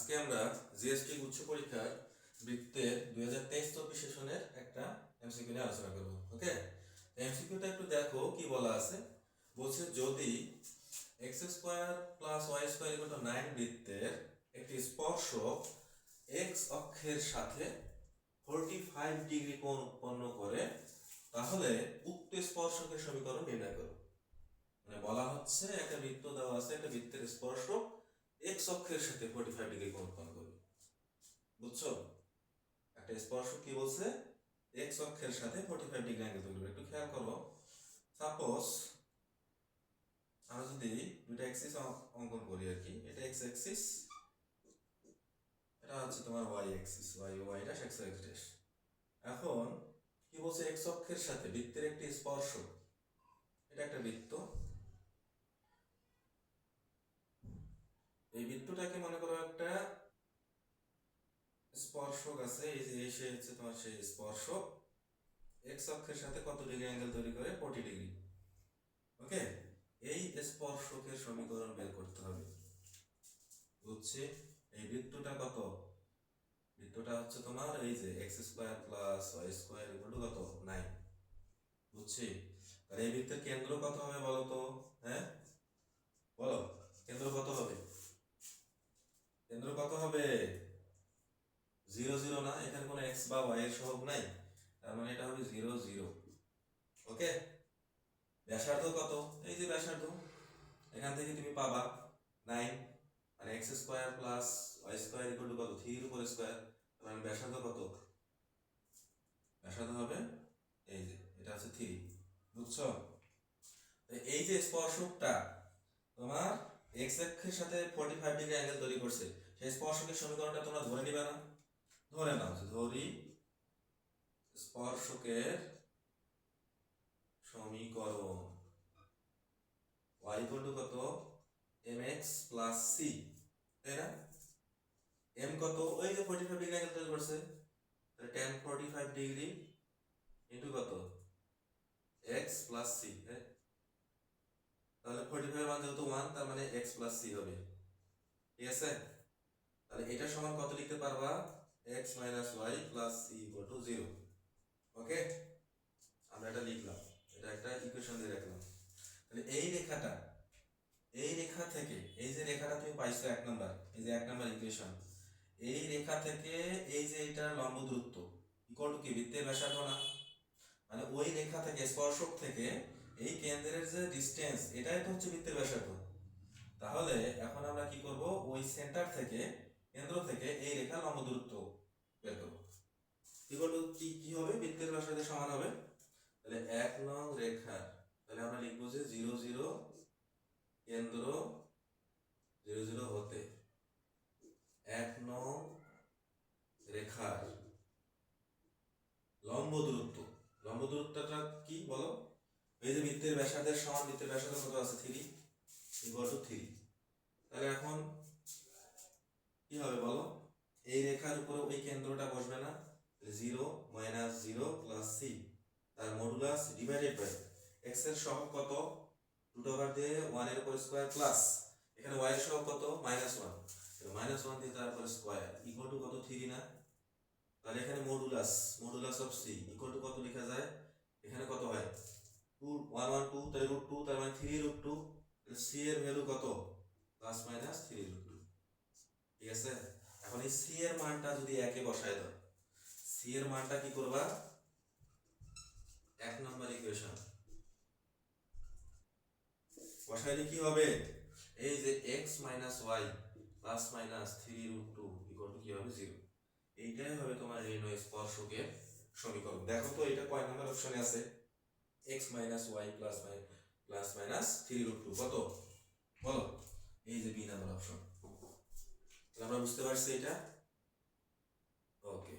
আজকে আমরা জিএসটি উচ্চ পরীক্ষার বৃত্তের 2023-24 সেশনের একটা এমসিকিউ নিয়ে আলোচনা করব। ওকে, এমসিকিউটা একটু দেখো কি বলা আছে। বলছে যদি X square plus Y square equal to 9 বৃত্তের একটি স্পর্শক এক্স অক্ষের সাথে 45 ডিগ্রি কোণ উৎপন্ন করে তাহলে উক্ত স্পর্শকের সমীকরণ নির্ণয় করো। মানে বলা হচ্ছে একটা বৃত্ত দেওয়া আছে, একটা বৃত্তের স্পর্শক এক্স অক্ষের সাথে 45 ডিগ্রি কোণ উৎপন্ন করবে। বুঝছো? একটা স্পর্শক কি বলছে, এক্স অক্ষের সাথে 45 ডিগ্রি অ্যাঙ্গেল তৈরি করবে। একটু খেয়াল করো, সাপোজ আমরা যদি দুটো অ্যাক্সিস অঙ্কন করি আর কি, এটা এক্স অ্যাক্সিস, এটা হচ্ছে তোমার Y axis, Y dash X dash. এখন কি বলছে, এক্স অক্ষের সাথে বৃত্তের একটি স্পর্শক, এটা একটা বৃত্ত, এই বৃত্তটাকে মনে করো একটা স্পর্শক আছে, এই যে সে হচ্ছে তোমার সেই স্পর্শক এক্স অক্ষের সাথে কত ডিগ্রি অ্যাঙ্গেল তৈরি করে, 40 ডিগ্রি। ওকে, এই স্পর্শকের সমীকরণ বের করতে হবে। বুঝছি? এই বৃত্তটা কত, বৃত্তটা হচ্ছে তোমার এই যে X square plus Y square equal to কত, 9। বুঝছি? তাহলে এই বৃত্তের কেন্দ্র কত হবে বলো তো? হ্যাঁ বলো, কেন্দ্র কত হবে? কেন্দ্র কত হবে? 0 0 না, এখানে কোনো এক্স বা ওয়াই এর সহগ নাই, তার মানে এটা হবে 0 0। ওকে, ব্যাসার্ধ কত? এই যে ব্যাসার্ধ, এখান থেকে তুমি পাবা 9, মানে X square plus Y square equal to কত, 3 এর উপর স্কোয়ার, মানে ব্যাসার্ধ কত? ব্যাসার্ধ হবে এই যে, এটা হচ্ছে 3। বুঝছো? এই যে স্পর্শকটা তোমার এক্স অক্ষের সাথে 45 ডিগ্রি অ্যাঙ্গেল তৈরি করছে, সেই স্পর্শকের সমীকরণটা তোমরা ধরে নিবে না? ধরে নাও, ধরি স্পর্শকের সমীকরণ y ইকুয়াল টু কত, mx প্লাস c, তাই না? m কত, ওই যে 45 ডিগ্রি অ্যাঙ্গেল তৈরি করছে, তাহলে tan 45 ডিগ্রি ইনটু কত, x প্লাস c। তাহলে 45 এর মান যেহেতু 1, তার মানে x প্লাস c হবে। ঠিক আছে? তাহলে এটা সমান কত লিখতে পারবা, x minus y plus c equal to 0। ওকে, আমরা এটা লিখলাম, এটা একটা ইকুয়েশন দিয়ে রাখলাম। তাহলে এই রেখাটা, এই রেখা থেকে, এই যে রেখাটা তুমি পাইছো 1 নাম্বার, এই যে 1 নাম্বার ইকুয়েশন, এই রেখা থেকে এই যে এটার লম্ব দূরত্ব ইকুয়াল টু কি, বৃত্তের ব্যাসার্ধ না? মানে ওই রেখা থেকে, স্পর্শক থেকে এই কেন্দ্রের যে ডিসটেন্স, এটাই তো হচ্ছে বৃত্তের ব্যাসার্ধ। তাহলে এখন আমরা কি করব, ওই সেন্টার থেকে, কেন্দ্র থেকে এই রেখার লম্ব দূরত্ব বের করব। ইকুয়াল টু কি হবে, বৃত্তের ব্যাসার্ধের সমান হবে। তাহলে 1 নং রেখার, তাহলে আমরা লিখবো যে 0 0 কেন্দ্র 0 0 হতে 1 নং রেখার লম্ব দূরত্ব, লম্ব দূরত্বটা কি বলো, এই যে বৃত্তের ব্যাসার্ধের সমান, বৃত্তের ব্যাসার্ধ কত আছে, 3 ইকুয়াল টু 3। তাহলে এখন কি হবে বলো, এই রেখার উপরে ওই কেন্দ্রটা বসবে না, 0 মাইনাস 0 প্লাস c, তার মডুলাস ডিভাইডেড বাই x এর সহগ কত, রুট ওভার দিয়ে 1 এর উপর স্কয়ার প্লাস এখানে y এর সহগ কত, -1, -1 দিয়ে তারপর স্কয়ার ইকুয়াল টু কত, 3 না? তাহলে এখানে modulus of c equal to কত লেখা যায়, এখানে কত হয়, 2 1 1 2, তাহলে √2, তার মানে 3√2, c এর ভ্যালু কত, প্লাস মাইনাস 3√2। ঠিক আছে? এখন এই c এর মানটা যদি একে বসায় দাও, c এর মানটা কি করবা, 1 নম্বর ইকুয়েশন বসাইলে কি হবে, এই যে x minus y plus minus 3√2 equal to কি হবে, 0। এইটাই হবে তোমার নির্ণয় স্পর্শকের সমীকরণ। দেখো তো এটা কয় নাম্বার অপশনে আছে, x minus y plus minus 3√2 কত বলো, এই যে বি নাম্বার অপশন। আমরা বুঝতে পারছি এটা। ওকে।